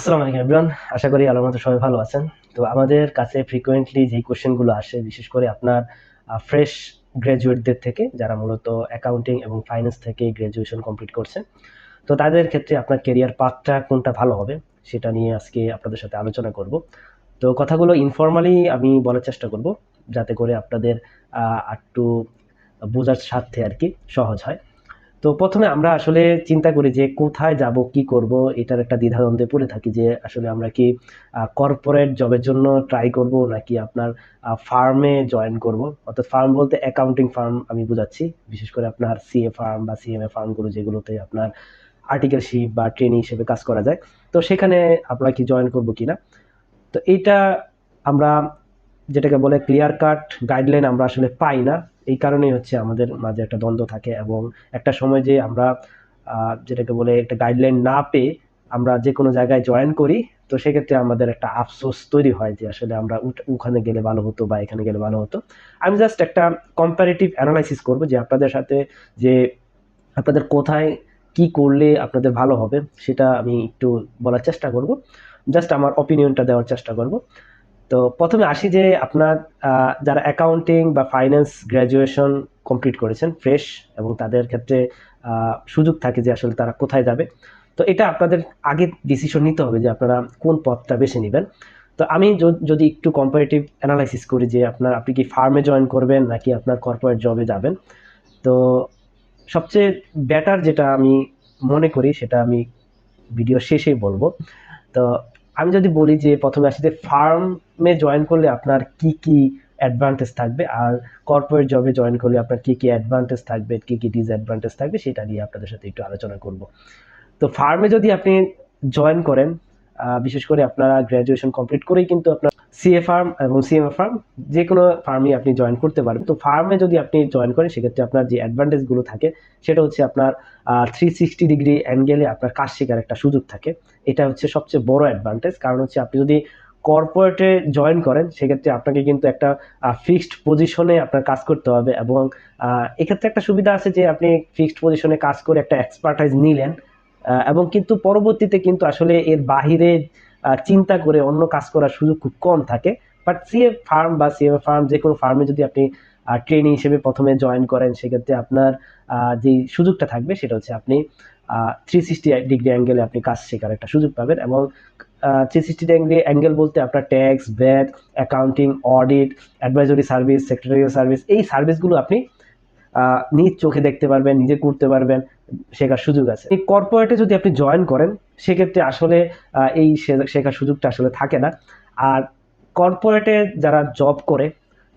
আসসালামু আলাইকুম এভরিওয়ান। আশা করি আল্লাহর মতো সবাই ভালো আছেন। তো আমাদের কাছে ফ্রিকোয়েন্টলি যেই কোশ্চেনগুলো আসে বিশেষ করে আপনার ফ্রেশ গ্র্যাজুয়েটদের থেকে যারা মূলত অ্যাকাউন্টিং এবং ফাইন্যান্স থেকে গ্র্যাজুয়েশন কমপ্লিট করছেন। তো তাদের ক্ষেত্রে আপনার ক্যারিয়ার পাথটা কোনটা ভালো হবে সেটা নিয়ে আজকে আপনাদের সাথে আলোচনা করব। তো কথাগুলো ইনফর্মালি আমি বলার চেষ্টা করব যাতে করে আপনাদের একটু বোঝার স্বার্থে আর কি সহজ হয়। তো প্রথমে আমরা আসলে চিন্তা করি যে কোথায় যাব কি করব, এটার একটা দ্বিধাদ্বন্দ্বে পড়ে থাকি যে আসলে আমরা কি কর্পোরেট জবের জন্য ট্রাই করব নাকি আপনার ফার্মে জয়েন করব। অর্থাৎ ফার্ম বলতে অ্যাকাউন্টিং ফার্ম আমি বুঝাচ্ছি, বিশেষ করে আপনার সিএ ফার্ম বা সিএমএ ফার্মগুলো যেগুলোতে আপনার আর্টিকেলশিপ বা ট্রেনিং হিসেবে কাজ করা যায়। তো সেখানে আমরা কি জয়েন করব কিনা, তো এইটা আমরা যেটাকে বলে ক্লিয়ার কাট গাইডলাইন আমরা আসলে পাই না। এই কারণেই হচ্ছে আমাদের মাঝে একটা দ্বন্দ্ব থাকে এবং একটা সময় যে আমরা যেটাকে বলে একটা গাইডলাইন না পেয়ে আমরা যে কোনো জায়গায় জয়েন করি, তো সেক্ষেত্রে আমাদের একটা আফসোস তৈরি হয় যে আসলে আমরা ওখানে গেলে ভালো হতো বা এখানে গেলে ভালো হতো। আমি জাস্ট একটা কম্পারেটিভ অ্যানালাইসিস করব যে আপনাদের সাথে যে আপনাদের কোথায় কি করলে আপনাদের ভালো হবে সেটা আমি একটু বলার চেষ্টা করব, জাস্ট আমার অপিনিয়নটা দেওয়ার চেষ্টা করব। তো প্রথমে আসি যে আপনার যারা অ্যাকাউন্টিং বা ফাইন্যান্স গ্র্যাজুয়েশন কমপ্লিট করেছেন ফ্রেশ এবং তাদের ক্ষেত্রে সুযোগ থাকে যে আসলে তারা কোথায় যাবে। তো এটা আপনাদের আগে ডিসিশন নিতে হবে যে আপনারা কোন পথটা বেছে নেবেন। তো আমি যদি একটু কম্পারেটিভ অ্যানালাইসিস করি যে আপনি কি ফার্মে জয়েন করবেন নাকি আপনার কর্পোরেট জবে যাবেন, তো সবচেয়ে বেটার যেটা আমি মনে করি সেটা আমি ভিডিও শেষেই বলবো। তো আমি যদি বলি যে প্রথমে আসি যে ফার্মে জয়েন করলে আপনার কি কি অ্যাডভান্টেজ থাকবে আর কর্পোরেট জবে জয়েন করলে আপনার কি কি অ্যাডভান্টেজ থাকবে কি কি ডিসঅ্যাডভান্টেজ থাকবে সেটা নিয়ে আপনাদের সাথে একটু আলোচনা করব। তো ফার্মে যদি আপনি জয়েন করেন, বিশেষ করে আপনারা গ্র্যাজুয়েশন কমপ্লিট করেই কিন্তু আপনার সিএ ফার্ম এবং সিএমএ ফার্ম যে কোনো ফার্মে আপনি জয়েন করতে পারবেন। তো ফার্মে যদি আপনি জয়েন করেন সেক্ষেত্রে আপনার যে অ্যাডভান্টেজগুলো থাকে সেটা হচ্ছে আপনার 360 ডিগ্রি অ্যাঙ্গেলে আপনার কাজ শেখার একটা সুযোগ থাকে। এটা হচ্ছে সবচেয়ে বড় অ্যাডভান্টেজ, কারণ হচ্ছে আপনি যদি কর্পোরেটে জয়েন করেন সেক্ষেত্রে আপনাকে কিন্তু একটা ফিক্সড পজিশনে আপনার কাজ করতে হবে এবং এক্ষেত্রে একটা সুবিধা আছে যে আপনি ফিক্সড পজিশনে কাজ করে একটা এক্সপার্টাইজ নিলেন এবং কিন্তু পরবর্তীতে কিন্তু আসলে এর বাহিরে চিন্তা করে অন্য কাজ করার সুযোগ খুব কম থাকে। বাট সিএ ফার্ম বা সিএমএ ফার্ম যে কোনো ফার্মে যদি আপনি ট্রেনিং হিসেবে প্রথমে জয়েন করেন সেক্ষেত্রে আপনার যেই সুযোগটা থাকবে সেটা হচ্ছে আপনি 360 ডিগ্রি অ্যাঙ্গেলে আপনি কাজ শেখার একটা সুযোগ পাবেন এবং 360 ডিগ্রি অ্যাঙ্গেল বলতে আপনার tax VAT accounting audit advisory service secretarial service এই সার্ভিসগুলো আপনি নিজ চোখে দেখতে পারবেন, নিজে করতে পারবেন, শেখার সুযোগ আছে। এই কর্পোরেটে যদি আপনি জয়েন করেন সেক্ষেত্রে আসলে এই শেখার সুযোগটা আসলে থাকে না। আর কর্পোরেটে যারা জব করে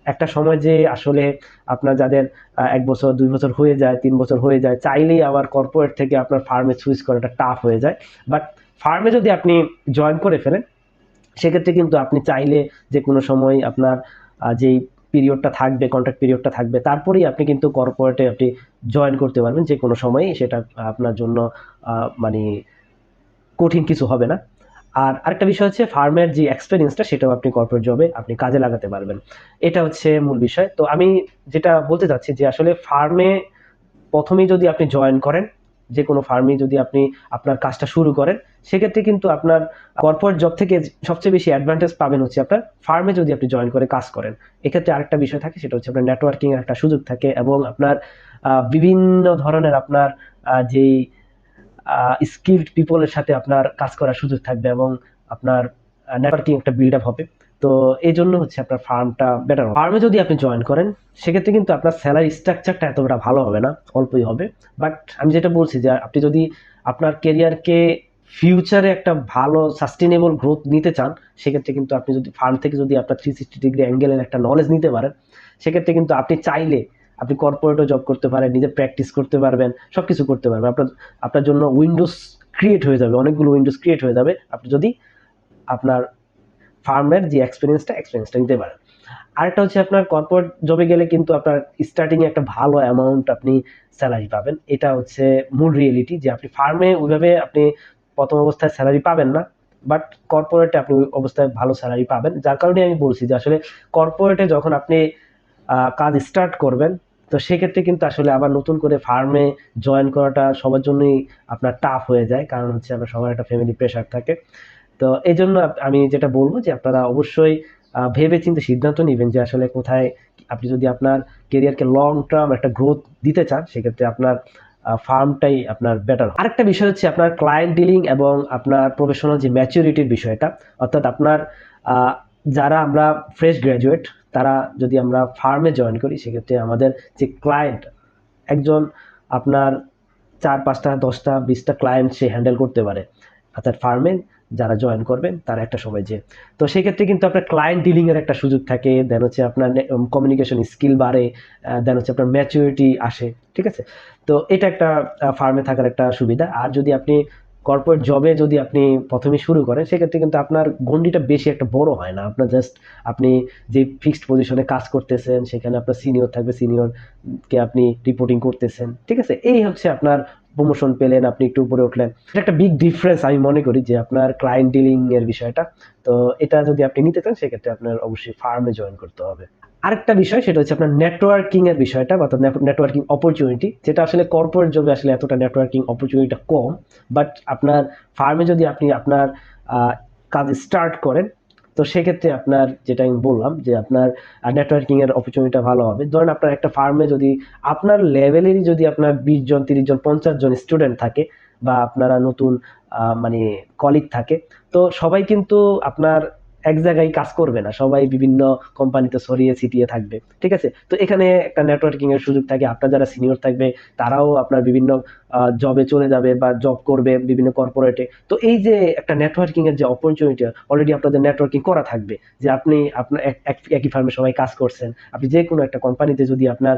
একটা সময় যে আসলে আপনার যাদের 1 বছর 2 বছর হয়ে যায় 3 বছর হয়ে যায় চাইলেই আবার কর্পোরেট থেকে আপনার ফার্মে সুইচ করাটা টাফ হয়ে যায়। বাট ফার্মে যদি আপনি জয়েন করে ফেলেন সেক্ষেত্রে কিন্তু আপনি চাইলে যে কোনো সময় আপনার যেই পিরিয়ডটা থাকবে কন্ট্রাক্ট পিরিয়ডটা থাকবে তারপরেই আপনি কিন্তু কর্পোরেটে আপনি জয়েন করতে পারবেন যে কোনো সময়ই, সেটা আপনার জন্য মানে কঠিন কিছু হবে না। আর আরেকটা বিষয় হচ্ছে ফার্মের যে এক্সপেরিয়েন্সটা সেটাও আপনি কর্পোরেট জবে আপনি কাজে লাগাতে পারবেন। এটা হচ্ছে মূল বিষয়। তো আমি যেটা বলতে চাচ্ছি যে আসলে ফার্মে প্রথমেই যদি আপনি জয়েন করেন, যে কোনো ফার্মে যদি আপনি আপনার কাজটা শুরু করেন সেক্ষেত্রে কিন্তু আপনার কর্পোরেট জব থেকে সবচেয়ে বেশি অ্যাডভান্টেজ পাবেন হচ্ছে আপনার ফার্মে যদি আপনি জয়েন করে কাজ করেন। এক্ষেত্রে আরেকটা বিষয় থাকে সেটা হচ্ছে আপনার নেটওয়ার্কিং এর একটা সুযোগ থাকে এবং আপনার বিভিন্ন ধরনের আপনার যেই স্কিলড পিপলের সাথে আপনার কাজ করার সুযোগ থাকবে এবং আপনার নেটওয়ার্কিং একটা বিল্ড আপ হবে। তো এই জন্য হচ্ছে আপনার ফার্মটা বেটার হবে। ফার্মে যদি আপনি জয়েন করেন সেক্ষেত্রে কিন্তু আপনার স্যালারি স্ট্রাকচারটা এতটা ভালো হবে না, অল্পই হবে। বাট আমি যেটা বলছি যে আপনি যদি আপনার কেরিয়ারকে ফিউচারে একটা ভালো সাস্টেনেবল গ্রোথ নিতে চান সেক্ষেত্রে কিন্তু আপনি যদি ফার্ম থেকে যদি আপনার 360 ডিগ্রি অ্যাঙ্গেলের একটা নলেজ নিতে পারেন সেক্ষেত্রে কিন্তু আপনি চাইলে আপনি কর্পোরেটও জব করতে পারেন, নিজে প্র্যাকটিস করতে পারবেন, সবকিছু করতে পারবেন। আপনার আপনার জন্য উইন্ডোজ ক্রিয়েট হয়ে যাবে, অনেকগুলো উইন্ডোজ ক্রিয়েট হয়ে যাবে আপনি যদি আপনার ফার্মের যে এক্সপিরিয়েন্সটা নিতে পারেন। আরেকটা হচ্ছে আপনার কর্পোরেট জবে গেলে কিন্তু আপনার স্টার্টিং এ একটা ভালো অ্যামাউন্ট আপনি স্যালারি পাবেন। এটা হচ্ছে মূল রিয়েলিটি যে আপনি ফার্মে ওইভাবে আপনি প্রথম অবস্থায় স্যালারি পাবেন না, বাট কর্পোরেটে আপনি ওই অবস্থায় ভালো স্যালারি পাবেন। যার কারণে আমি বলছি যে আসলে কর্পোরেটে যখন আপনি কাজ স্টার্ট করবেন তো সেক্ষেত্রে কিন্তু আসলে আবার নতুন করে ফার্মে জয়েন করাটা সবার জন্যই আপনার টাফ হয়ে যায়, কারণ হচ্ছে আপনার সবার একটা ফ্যামিলি প্রেশার থাকে। তো তো এই জন্য আমি যেটা বলবো যে আপনারা অবশ্যই ভেবে চিন্তে সিদ্ধান্ত নেবেন যে আসলে কোথায় আপনি যদি আপনার কেরিয়ারকে লং টার্ম একটা গ্রোথ দিতে চান, সেক্ষেত্রে আপনার ফার্মটাই আপনার বেটার। আরেকটা বিষয় হচ্ছে আপনার ক্লায়েন্ট ডিলিং এবং আপনার প্রফেশনাল যে ম্যাচুরিটির বিষয়টা, অর্থাৎ আপনার যারা আমরা ফ্রেশ গ্র্যাজুয়েট তারা যদি আমরা ফার্মে জয়েন করি, সেক্ষেত্রে আমাদের যে ক্লায়েন্ট একজন আপনার 4-5টা 10টা 20টা ক্লায়েন্ট সে হ্যান্ডেল করতে পারে, অর্থাৎ ফার্মে যারা জয়েন করবেন তারা একটা সময় যে, তো সেক্ষেত্রে কিন্তু আপনার ক্লায়েন্ট ডিলিং এর একটা সুযোগ থাকে, দেন হচ্ছে আপনার কমিউনিকেশন স্কিল বাড়ে, দেন হচ্ছে আপনার ম্যাচুরিটি আসে, ঠিক আছে। তো এটা একটা ফার্মে থাকার একটা সুবিধা। আর যদি আপনি কর্পোরেট জবে যদি আপনি প্রথমে শুরু করেন, সেক্ষেত্রে কিন্তু আপনার গন্ডিটা বেশি একটা বড় হয় না, আপনার জাস্ট আপনি যে ফিক্সড পজিশনে কাজ করতেছেন সেখানে আপনার সিনিয়র থাকবে, সিনিয়রকে আপনি রিপোর্টিং করতেছেন, ঠিক আছে। এই হচ্ছে আপনার প্রমোশন পেলেন, আপনি একটু উপরে উঠলেন, এটা একটা বিগ ডিফারেন্স আমি মনে করি যে আপনার ক্লায়েন্ট ডিলিং এর বিষয়টা। তো এটা যদি আপনি নিতে চান সেক্ষেত্রে আপনার অবশ্যই ফার্মে জয়েন করতে হবে। আরেকটা বিষয় সেটা হচ্ছে আপনার নেটওয়ার্কিং এর বিষয়টা, অর্থাৎ নেটওয়ার্কিং অপরচুনিটি, যেটা আসলে কর্পোরেট জবে আসলে এতটা নেটওয়ার্কিং অপরচুনিটিটা কম, বাট আপনার ফার্মে যদি আপনি আপনার কাজ স্টার্ট করেন, তো সেক্ষেত্রে আপনার যেটা আমি বললাম যে আপনার নেটওয়ার্কিং এর অপরচুনিটিটা ভালো হবে। ধরেন আপনার একটা ফার্মে যদি আপনার লেভেলেরই যদি আপনার 20 জন 30 জন 50 জন স্টুডেন্ট থাকে, বা আপনারা নতুন মানে কলিগ থাকে, তো সবাই কিন্তু আপনার এক জায়গায় কাজ করবে না, সবাই বিভিন্ন কোম্পানিতে ছড়িয়ে ছিটিয়ে থাকবে, ঠিক আছে। তো এখানে একটা নেটওয়ার্কিং এর সুযোগ থাকে, আপনার যারা সিনিয়র থাকবে তারাও আপনার বিভিন্ন জবে চলে যাবে বা জব করবে বিভিন্ন কর্পোরেটে। তো এই যে একটা নেটওয়ার্কিং এর যে অপরচুনিটি, অলরেডি আপনাদের নেটওয়ার্কিং করা থাকবে, যে আপনি আপনার একই ফার্মে সবাই কাজ করছেন, আপনি যে কোনো একটা কোম্পানিতে যদি আপনার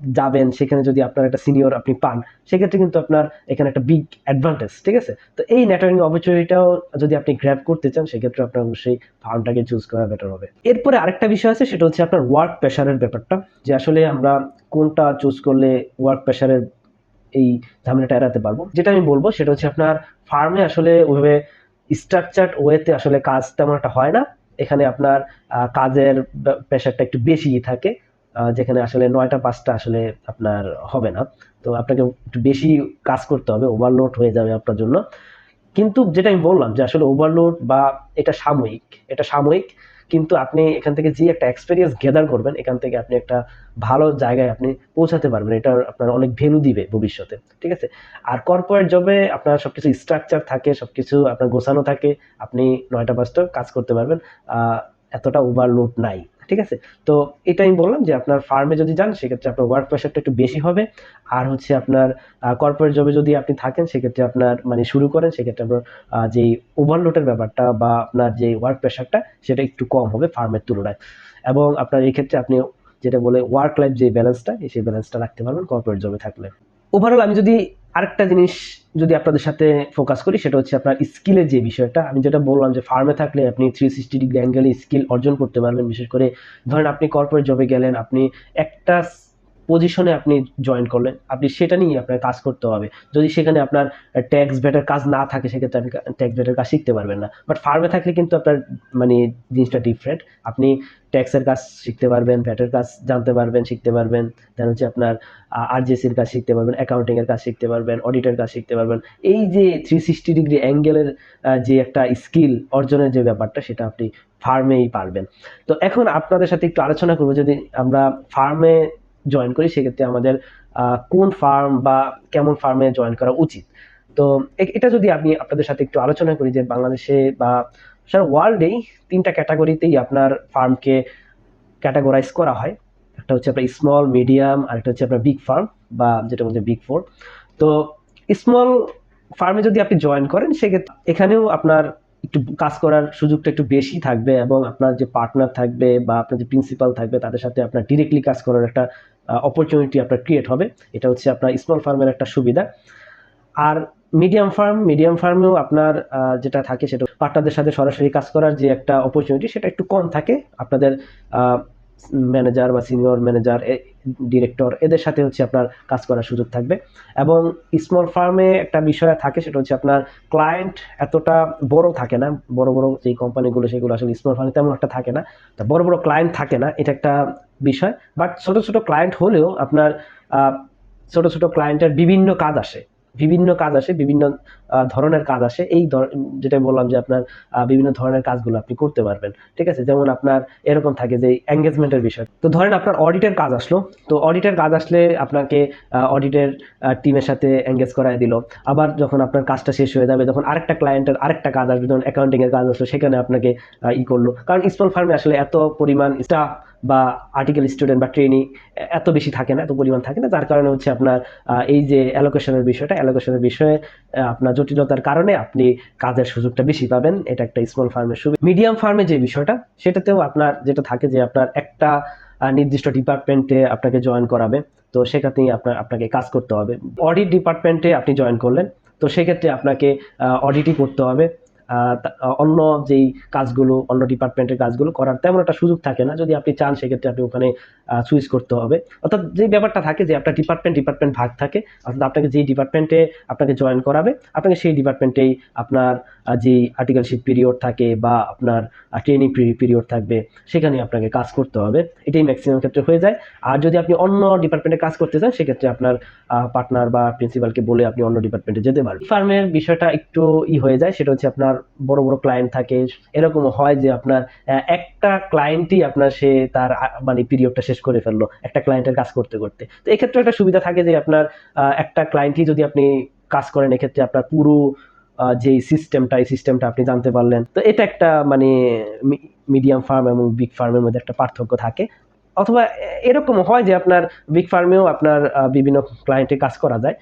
যাবেন, সেখানে যদি আপনার একটা সিনিয়র আপনি পান, সেক্ষেত্রে কিন্তু আপনার এখানে একটা বিগ অ্যাডভান্টেজ, ঠিক আছে। তো এই নেটওয়ার্কিং অপরচুনিটিটাও যদি আপনি গ্র্যাব করতে চান, সেক্ষেত্রে আপনার অবশ্যই ফার্মটাকে চুজ করা বেটার হবে। এরপরে আরেকটা বিষয় আছে, সেটা হচ্ছে আপনার ওয়ার্ক প্রেশারের ব্যাপারটা, যে আসলে আমরা কোনটা চুজ করলে ওয়ার্ক প্রেশারের এই ঝামেলাটা এড়াতে পারবো। যেটা আমি বলবো সেটা হচ্ছে আপনার ফার্মে আসলে ওইভাবে স্ট্রাকচার্ড ওয়েতে আসলে কাজ তেমন একটা হয় না। এখানে আপনার কাজের প্রেশারটা একটু বেশি থাকে, যেখানে আসলে 9টা 5টা আসলে আপনার হবে না। তো আপনাকে একটু বেশি কাজ করতে হবে, ওভারলোড হয়ে যাবে আপনার জন্য। কিন্তু যেটা আমি বললাম যে আসলে ওভারলোড বা এটা সাময়িক, কিন্তু আপনি এখান থেকে যে একটা এক্সপেরিয়েন্স গেদার করবেন, এখান থেকে আপনি একটা ভালো জায়গায় আপনি পৌঁছাতে পারবেন, এটা আপনার অনেক ভ্যালু দিবে ভবিষ্যতে, ঠিক আছে। আর কর্পোরেট জবে আপনার সবকিছু স্ট্রাকচার থাকে, সবকিছু আপনার গোছানো থাকে, আপনি 9টা 5টা কাজ করতে পারবেন, এতটা ওভারলোড নাই, ঠিক আছে। তো এটা আমি বললাম যে আপনার ফার্মে যদি যান, সেক্ষেত্রে আপনার ওয়ার্ক প্রেশারটা একটু বেশি হবে। আর হচ্ছে আপনার কর্পোরেট জবে যদি আপনি থাকেন, সেক্ষেত্রে আপনার মানে শুরু করেন, সেক্ষেত্রে আপনার যেই ওভারলোডের ব্যাপারটা বা আপনার যে ওয়ার্ক প্রেশারটা, সেটা একটু কম হবে ফার্মের তুলনায়। এবং আপনার এই ক্ষেত্রে আপনি যেটা বলে ওয়ার্ক লাইফ যে ব্যালেন্সটা, সেই ব্যালেন্সটা রাখতে পারবেন কর্পোরেট জবে থাকলে। ওভারঅল আমি যদি আরেকটা জিনিস যদি আপনাদের সাথে ফোকাস করি, সেটা হচ্ছে আপনার স্কিলের যে বিষয়টা, আমি যেটা বললাম যে ফার্মে থাকলে আপনি 360 ডিগ্রি অ্যাঙ্গেলে স্কিল অর্জন করতে পারবেন। বিশেষ করে ধরেন আপনি কর্পোরেট জবে গেলেন, আপনি একটা পজিশনে আপনি জয়েন করলেন, আপনি সেটা নিয়ে আপনার কাজ করতে হবে। যদি সেখানে আপনার ট্যাক্স ভ্যাটের কাজ না থাকে, সেক্ষেত্রে আপনি ট্যাক্স ভ্যাটের কাজ শিখতে পারবেন না। বাট ফার্মে থাকলে কিন্তু আপনার মানে জিনিসটা ডিফারেন্ট, আপনি ট্যাক্সের কাজ শিখতে পারবেন, ভ্যাটের কাজ জানতে পারবেন, শিখতে পারবেন, দেন হচ্ছে আপনার আরজেসির কাজ শিখতে পারবেন, অ্যাকাউন্টিং এর কাজ শিখতে পারবেন, অডিটের কাজ শিখতে পারবেন। এই যে 360 ডিগ্রি অ্যাঙ্গেলের যে একটা স্কিল অর্জনের যে ব্যাপারটা, সেটা আপনি ফার্মেই পারবেন। তো এখন আপনাদের সাথে একটু আলোচনা করবো, যদি আমরা ফার্মে জয়েন করি, সেক্ষেত্রে আমাদের কোন ফার্ম বা কেমন ফার্মে জয়েন করা উচিত। তো এটা যদি আমি আপনাদের সাথে একটু আলোচনা করি, যে বাংলাদেশে বা সারা ওয়ার্ল্ডেই 3টা ক্যাটাগরিতেই আপনার ফার্মকে ক্যাটাগরাইজ করা হয়। একটা হচ্ছে আপনার স্মল, মিডিয়াম, আর একটা হচ্ছে আপনার বিগ ফার্ম বা যেটা বলছে বিগ 4। তো স্মল ফার্মে যদি আপনি জয়েন করেন, সেক্ষেত্রে এখানেও আপনার একটু কাজ করার সুযোগটা একটু বেশি থাকবে, এবং আপনার যে পার্টনার থাকবে বা আপনার যে প্রিন্সিপাল থাকবে, তাদের সাথে আপনার ডিরেক্টলি কাজ করার একটা অপরচুনিটি আপনার ক্রিয়েট হবে। এটা হচ্ছে আপনার স্মল ফার্মের একটা সুবিধা। আর মিডিয়াম ফার্মেও আপনার যেটা থাকে, সেটা পার্টনারদের সাথে সরাসরি কাজ করার যে একটা অপরচুনিটি, সেটা একটু কম থাকে। আপনাদের ম্যানেজার বা সিনিয়র ম্যানেজার, ডিরেক্টর, এদের সাথে হচ্ছে আপনার কাজ করার সুযোগ থাকবে। এবং স্মল ফার্মে একটা বিষয় থাকে, সেটা হচ্ছে আপনার ক্লায়েন্ট এতটা বড় থাকে না, বড় বড় যে কোম্পানিগুলো, সেগুলো আসলে স্মল ফার্মে তেমন একটা থাকে না, তো বড় বড় ক্লায়েন্ট থাকে না, এটা একটা বিষয়। বাট ছোট ছোট ক্লায়েন্ট হলেও আপনার ছোট ছোট ক্লায়েন্টের বিভিন্ন কাজ আসে, বিভিন্ন কাজ আসে, বিভিন্ন ধরনের কাজ আসে। যেটা বললাম যে আপনার বিভিন্ন ধরনের কাজগুলো আপনি করতে পারবেন। ঠিক আছে? যেমন আপনার এরকম থাকে যে এনগেজমেন্টের বিষয়। তো ধরেন আপনার অডিটের কাজ আসলো। তো অডিটের কাজ আসলে আপনাকে অডিটের টিমের সাথে এনগেজ করায় দিল। আবার যখন আপনার কাজটা শেষ হয়ে যাবে, যখন আরেকটা ক্লায়েন্টের আরেকটা কাজ আসবে, যেমন অ্যাকাউন্টিং এর কাজ আসলো, সেখানে আপনাকে করলো। কারণ স্মল ফার্মে আসলে এত পরিমাণ স্টাফ বা আর্টিকেল স্টুডেন্ট বা ট্রেনি এত বেশি থাকে না, এত পরিমাণ থাকে না, যার কারণে হচ্ছে আপনার এই যে অ্যালোকেশনের বিষয়ে আপনার জটিলতার কারণে আপনি কাজের সুযোগটা বেশি পাবেন। এটা একটা স্মল ফার্মের সুবিধা। মিডিয়াম ফার্মে যে বিষয়টা, সেটাতেও আপনার যেটা থাকে যে আপনার একটা নির্দিষ্ট ডিপার্টমেন্টে আপনাকে জয়েন করাবে। তো সেক্ষেত্রেই আপনাকে কাজ করতে হবে। অডিট ডিপার্টমেন্টে আপনি জয়েন করলেন, তো সেক্ষেত্রে আপনাকে অডিটই করতে হবে। অন্য যেই কাজগুলো, অন্য ডিপার্টমেন্টের কাজগুলো করার তেমন একটা সুযোগ থাকে না। যদি আপনি চান সেক্ষেত্রে আপনি ওখানে সুইচ করতে হবে। অর্থাৎ যে ব্যাপারটা থাকে যে আপনার ডিপার্টমেন্ট ভাগ থাকে। অর্থাৎ আপনাকে যেই ডিপার্টমেন্টে আপনাকে জয়েন করাবে, আপনাকে সেই ডিপার্টমেন্টেই আপনার যেই আর্টিকেলশিপ পিরিয়ড থাকে বা আপনার ট্রেনিং পিরিয়ড থাকবে, সেখানে আপনাকে কাজ করতে হবে। এটাই ম্যাক্সিমাম ক্ষেত্রে হয়ে যায়। আর যদি আপনি অন্য ডিপার্টমেন্টে কাজ করতে চান, সেক্ষেত্রে আপনার পার্টনার বা প্রিন্সিপালকে বলে আপনি অন্য ডিপার্টমেন্টে যেতে পারবেন। ফার্মের বিষয়টা একটু হয়ে যায়, সেটা হচ্ছে আপনার বড় বড় ক্লায়েন্ট থাকে। এরকম হয় যে আপনার একটা ক্লায়েন্টই আপনার সে তার মানে পিরিয়ডটা শেষ করে ফেললো একটা ক্লায়েন্টের কাজ করতে করতে। তো এক্ষেত্রে একটা সুবিধা থাকে যে আপনার একটা ক্লায়েন্টই যদি আপনি কাজ করেন, এক্ষেত্রে আপনার পুরো যে সিস্টেমটা আপনি জানতে পারলেন। তো এটা একটা মানে মিডিয়াম ফার্ম এবং বিগ ফার্মের মধ্যে একটা পার্থক্য থাকে। অথবা এরকম হয় যে আপনার বিগ ফার্মেও আপনার বিভিন্ন ক্লায়েন্টে কাজ করা যায়।